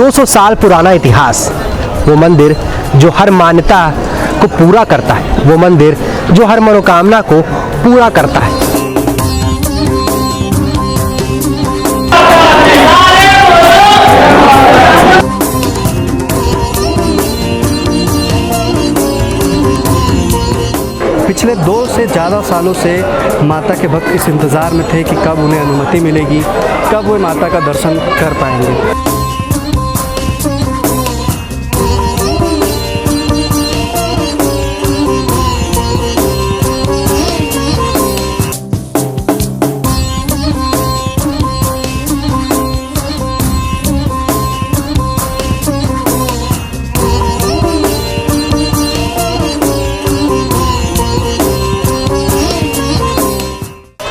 200 साल पुराना इतिहास, वो मंदिर जो हर मान्यता को पूरा करता है, वो मंदिर जो हर मनोकामना को पूरा करता है। पिछले 2 से ज़्यादा सालों से माता के भक्त इस इंतज़ार में थे कि कब उन्हें अनुमति मिलेगी, कब वे माता का दर्शन कर पाएंगे।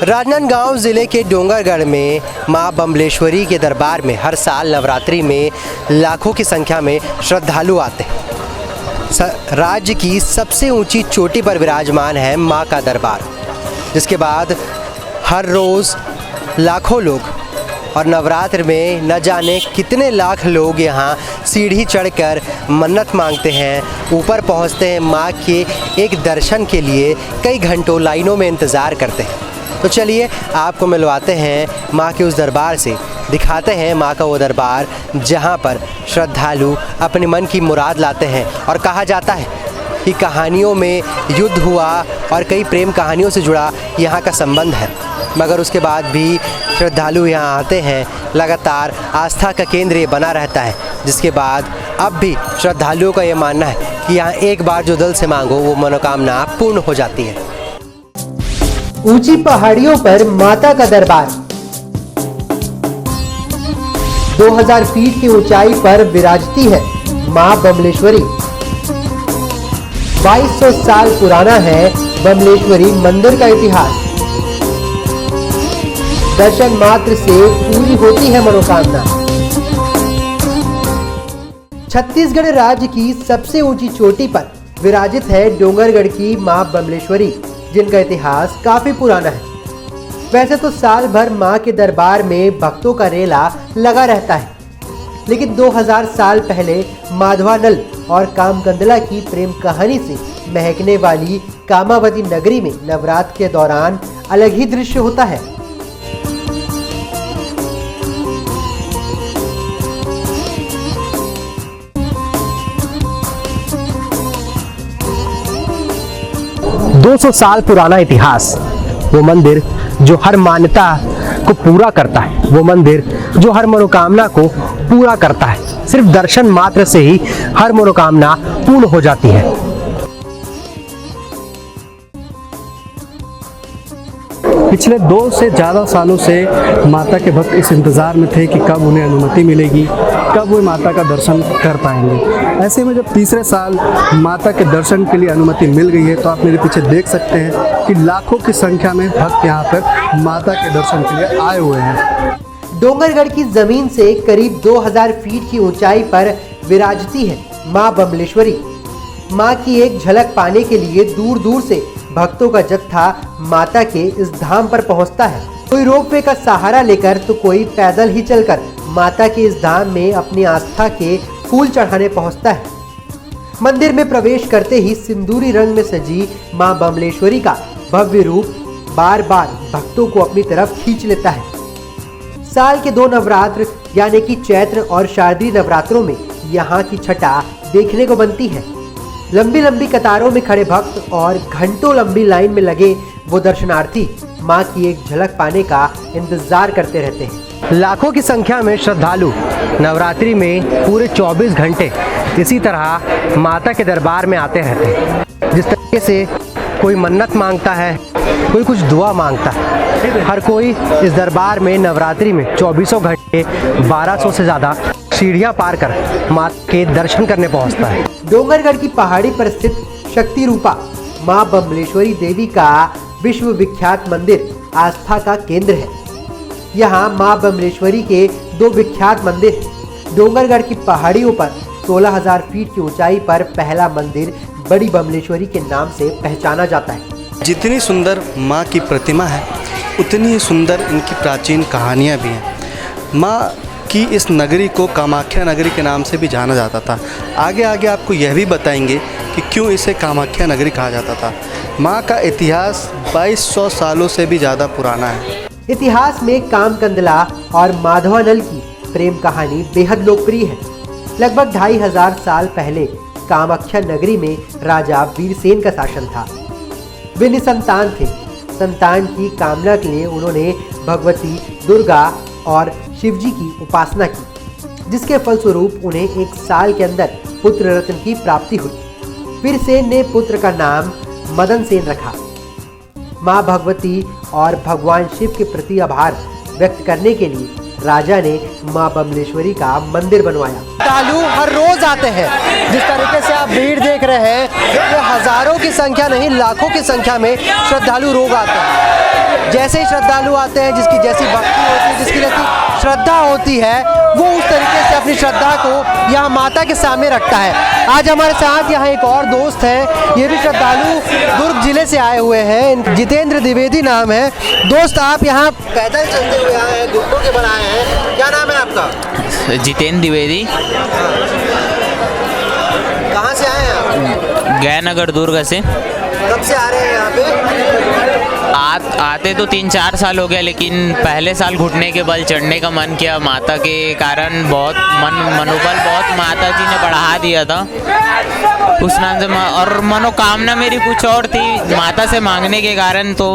राजनांदगांव ज़िले के डोंगरगढ़ में मां बमलेश्वरी के दरबार में हर साल नवरात्रि में लाखों की संख्या में श्रद्धालु आते हैं। राज्य की सबसे ऊंची चोटी पर विराजमान है मां का दरबार, जिसके बाद हर रोज़ लाखों लोग और नवरात्र में न जाने कितने लाख लोग यहाँ सीढ़ी चढ़कर मन्नत मांगते हैं, ऊपर पहुँचते हैं। माँ के एक दर्शन के लिए कई घंटों लाइनों में इंतज़ार करते हैं। तो चलिए आपको मिलवाते हैं माँ के उस दरबार से, दिखाते हैं माँ का वो दरबार जहाँ पर श्रद्धालु अपने मन की मुराद लाते हैं। और कहा जाता है कि कहानियों में युद्ध हुआ और कई प्रेम कहानियों से जुड़ा यहाँ का संबंध है, मगर उसके बाद भी श्रद्धालु यहाँ आते हैं। लगातार आस्था का केंद्र ये बना रहता है, जिसके बाद अब भी श्रद्धालुओं का ये मानना है कि यहाँ एक बार जो दिल से मांगो वो मनोकामना पूर्ण हो जाती है। ऊंची पहाड़ियों पर माता का दरबार 2000 फीट की ऊंचाई पर विराजती है मां बमलेश्वरी। 2200 साल पुराना है बमलेश्वरी मंदिर का इतिहास। दर्शन मात्र से पूरी होती है मनोकामना। छत्तीसगढ़ राज्य की सबसे ऊंची चोटी पर विराजित है डोंगरगढ़ की मां बमलेश्वरी, जिनका इतिहास काफी पुराना है। वैसे तो साल भर मां के दरबार में भक्तों का रेला लगा रहता है, लेकिन 2000 साल पहले माधवानल और कामकंदला की प्रेम कहानी से महकने वाली कामावती नगरी में नवरात्र के दौरान अलग ही दृश्य होता है। दो 200 साल पुराना इतिहास, वो मंदिर जो हर मान्यता को पूरा करता है, वो मंदिर जो हर मनोकामना को पूरा करता है। सिर्फ दर्शन मात्र से ही हर मनोकामना पूर्ण हो जाती है। पिछले 2 से ज़्यादा सालों से माता के भक्त इस इंतज़ार में थे कि कब उन्हें अनुमति मिलेगी, कब वे माता का दर्शन कर पाएंगे। ऐसे में जब तीसरे साल माता के दर्शन के लिए अनुमति मिल गई है, तो आप मेरे पीछे देख सकते हैं कि लाखों की संख्या में भक्त यहाँ पर माता के दर्शन के लिए आए हुए हैं। डोंगरगढ़ की जमीन से करीब 2000 फीट की ऊंचाई पर विराजती है मां बमलेश्वरी। मां की एक झलक पाने के लिए दूर दूर से भक्तों का जत्था माता के इस धाम पर पहुंचता है। कोई रोपवे का सहारा लेकर तो कोई पैदल ही चलकर माता के इस धाम में अपनी आस्था के फूल चढ़ाने पहुंचता है। मंदिर में प्रवेश करते ही सिंदूरी रंग में सजी मां बमलेश्वरी का भव्य रूप बार बार भक्तों को अपनी तरफ खींच लेता है। साल के 2 नवरात्र यानी कि चैत्र और शारदीय नवरात्रों में यहाँ की छटा देखने को बनती है। लंबी लंबी कतारों में खड़े भक्त और घंटों लंबी लाइन में लगे वो दर्शनार्थी मां की एक झलक पाने का इंतजार करते रहते हैं। लाखों की संख्या में श्रद्धालु नवरात्रि में पूरे 24 घंटे इसी तरह माता के दरबार में आते रहते हैं। जिस तरीके से कोई मन्नत मांगता है, कोई कुछ दुआ मांगता है, हर कोई इस दरबार में नवरात्रि में 24 घंटे 1200 से ज़्यादा सीढ़ियाँ पार कर माँ के दर्शन करने पहुँचता है। डोंगरगढ़ की पहाड़ी पर स्थित शक्ति रूपा मां बमलेश्वरी देवी का विश्व विख्यात मंदिर आस्था का केंद्र है। यहाँ मां बमलेश्वरी के 2 विख्यात मंदिर हैं। डोंगरगढ़ की पहाड़ियों पर 16,000 फीट की ऊंचाई पर पहला मंदिर बड़ी बमलेश्वरी के नाम से पहचाना जाता है। जितनी सुंदर माँ की प्रतिमा है, उतनी ही सुंदर इनकी प्राचीन कहानियाँ भी हैं। माँ कि इस नगरी को कामाख्या नगरी के नाम से भी जाना जाता था। आगे आगे आपको यह भी बताएंगे कि क्यों इसे कामाख्या नगरी कहा जाता था। माँ का इतिहास 2200 सालों से भी ज़्यादा पुराना है। इतिहास में कामकंदला और माधवानल की प्रेम कहानी बेहद लोकप्रिय है। लगभग 2500 साल पहले कामाख्या नगरी में राजा वीरसेन का शासन था। वे निसंतान थे। संतान की कामना के लिए उन्होंने भगवती दुर्गा और शिवजी की उपासना की, जिसके फलस्वरूप उन्हें 1 साल के अंदर पुत्र रत्न की प्राप्ति हुई। वीरसेन ने पुत्र का नाम मदन सेन रखा। माँ भगवती और भगवान शिव के प्रति आभार व्यक्त करने के लिए राजा ने माँ बमलेश्वरी का मंदिर बनवाया। श्रद्धालु हर रोज आते हैं। जिस तरीके से आप भीड़ देख रहे हैं, ये हजारों की संख्या नहीं, लाखों की संख्या में श्रद्धालु रोज आते हैं। जैसे ही श्रद्धालु आते हैं, जिसकी जैसी भक्ति होती है, जिसकी जैसी श्रद्धा होती है, वो उस तरीके से अपनी श्रद्धा को यहाँ माता के सामने रखता है। आज हमारे साथ यहाँ एक और दोस्त है, ये भी श्रद्धालु दुर्ग जिले से आए हुए हैं। जितेंद्र द्विवेदी नाम है। दोस्त, आप यहाँ पैदल चलते हुए आए हैं, घुटनों के बल आए हैं, क्या नाम है आपका? जितेंद्र द्विवेदी। कहाँ से आए हैं आप? गयानगर दुर्ग से। कब से आ रहे हैं यहाँ पे? आते तो 3-4 साल हो गया, लेकिन पहले साल घुटने के बल चढ़ने का मन किया। माता के कारण बहुत मनोबल बहुत माता जी ने बढ़ा दिया था उस नाम से। और मनोकामना मेरी कुछ और थी, माता से मांगने के कारण तो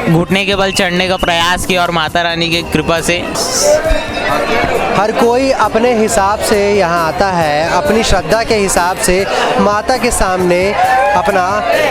घुटने के बल चढ़ने का प्रयास किया और माता रानी की कृपा से। हर कोई अपने हिसाब से यहाँ आता है, अपनी श्रद्धा के हिसाब से माता के सामने अपना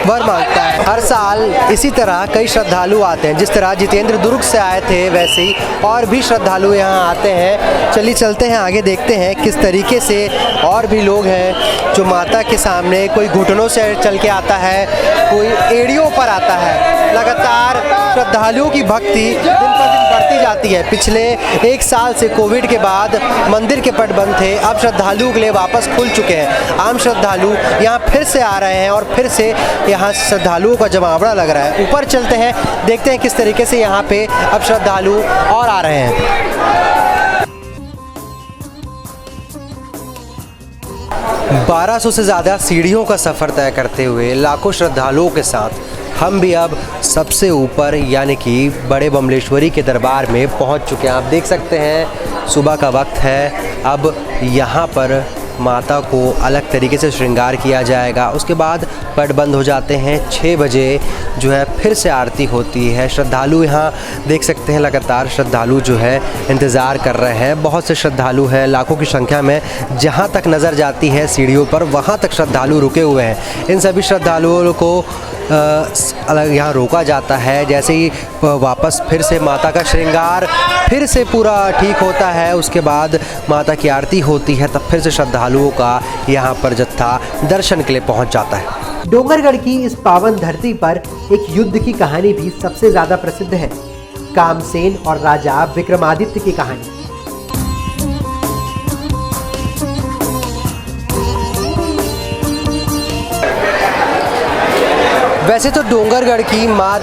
वर मांगता है। हर साल इसी तरह कई श्रद्धालु आते हैं। जिस तरह जितेंद्र दुर्ग से आए थे, वैसे ही और भी श्रद्धालु यहाँ आते हैं। चलिए चलते हैं आगे, देखते हैं किस तरीके से और भी लोग हैं जो माता के सामने, कोई घुटनों से चल के आता है, कोई एड़ियों पर आता है। लगातार श्रद्धालुओं की भक्ति दिन पर दिन बढ़ती जाती है। पिछले 1 साल से कोविड के बाद मंदिर के पट बंद थे, अब श्रद्धालुओं के लिए वापस खुल चुके हैं। आम श्रद्धालु यहाँ फिर से आ रहे हैं और फिर से यहाँ श्रद्धालुओं का जमावड़ा लग रहा है। ऊपर चलते हैं, देखते हैं किस तरीके से यहाँ पे अब श्रद्धालु और आ रहे हैं। 1200 से ज़्यादा सीढ़ियों का सफ़र तय करते हुए लाखों श्रद्धालुओं के साथ हम भी अब सबसे ऊपर यानी कि बड़े बमलेश्वरी के दरबार में पहुंच चुके हैं। आप देख सकते हैं सुबह का वक्त है। अब यहाँ पर माता को अलग तरीके से श्रृंगार किया जाएगा। उसके बाद पट बंद हो जाते हैं। 6 बजे जो है फिर से आरती होती है। श्रद्धालु यहाँ देख सकते हैं, लगातार श्रद्धालु जो है इंतज़ार कर रहे हैं। बहुत से श्रद्धालु हैं, लाखों की संख्या में। जहाँ तक नज़र जाती है सीढ़ियों पर, वहाँ तक श्रद्धालु रुके हुए हैं। इन सभी श्रद्धालुओं को अलग यहाँ रोका जाता है। जैसे ही वापस फिर से माता का श्रृंगार फिर से पूरा ठीक होता है, उसके बाद माता की आरती होती है, तब फिर से श्रद्धालुओं का यहाँ पर जत्था दर्शन के लिए पहुँच जाता है। डोंगरगढ़ की इस पावन धरती पर एक युद्ध की कहानी भी सबसे ज़्यादा प्रसिद्ध है, कामसेन और राजा विक्रमादित्य की कहानी। वैसे तो डोंगरगढ़ की माँ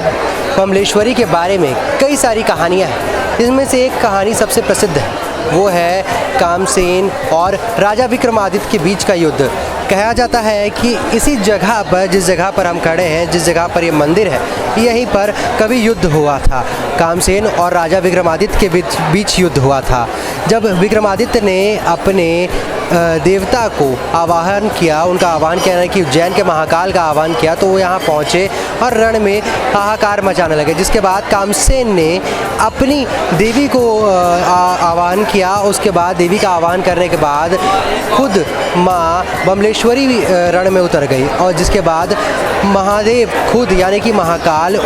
बमलेश्वरी के बारे में कई सारी कहानियाँ हैं। इसमें से एक कहानी सबसे प्रसिद्ध है, वो है कामसेन और राजा विक्रमादित्य के बीच का युद्ध। कहा जाता है कि इसी जगह पर, जिस जगह पर हम खड़े हैं, जिस जगह पर ये मंदिर है, यहीं पर कभी युद्ध हुआ था। कामसेन और राजा विक्रमादित्य के बीच युद्ध हुआ था। जब विक्रमादित्य ने अपने देवता को आवाहन किया, उनका आह्वान किया कि उज्जैन के महाकाल का आह्वान किया, तो वो यहाँ पहुँचे और रण में हाहाकार मचाने लगे। जिसके बाद कामसेन ने अपनी देवी को आह्वान किया। उसके बाद देवी का आह्वान करने के बाद खुद माँ बमलेश्वरी रण में उतर गई और जिसके बाद महादेव खुद यानी कि महाकाल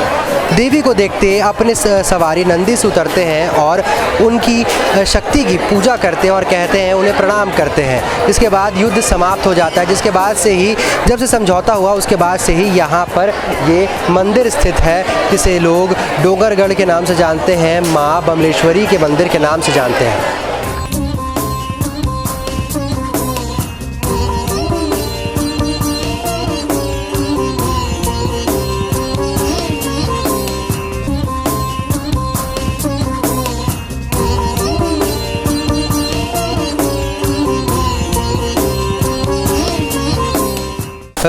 देवी को देखते अपने सवारी नंदी से उतरते हैं और उनकी शक्ति की पूजा करते हैं और कहते हैं, उन्हें प्रणाम करते हैं। इसके बाद युद्ध समाप्त हो जाता है। जिसके बाद से ही, जब से समझौता हुआ, उसके बाद से ही यहाँ पर ये मंदिर स्थित है, जिसे लोग डोंगरगढ़ के नाम से जानते हैं, माँ बमलेश्वरी के मंदिर के नाम से जानते हैं।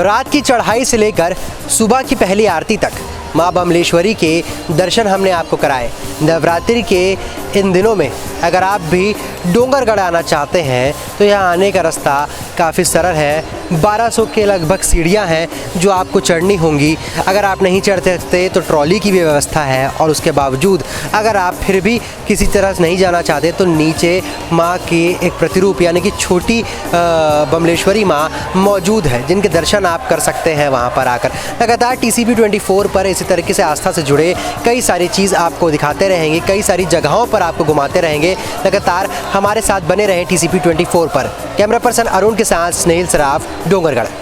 रात की चढ़ाई से लेकर सुबह की पहली आरती तक माँ बमलेश्वरी के दर्शन हमने आपको कराए। नवरात्रि के इन दिनों में अगर आप भी डोंगरगढ़ आना चाहते हैं तो यहाँ आने का रास्ता काफ़ी सरल है। 1200 के लगभग सीढ़ियाँ हैं जो आपको चढ़नी होंगी। अगर आप नहीं चढ़ सकते तो ट्रॉली की भी व्यवस्था है, और उसके बावजूद अगर आप फिर भी किसी तरह से नहीं जाना चाहते तो नीचे माँ की एक प्रतिरूप यानी कि छोटी बमलेश्वरी माँ मौजूद है, जिनके दर्शन आप कर सकते हैं वहाँ पर आकर। लगातार TCP 24 पर इसी तरीके से आस्था से जुड़े कई सारी चीज़ आपको दिखाते रहेंगे, कई सारी जगहों पर आपको घुमाते रहेंगे। लगातार हमारे साथ बने रहें TCP 24 पर। कैमरा पर्सन अरुण के साथ स्नेहिल सराफ, डोंगरगढ़।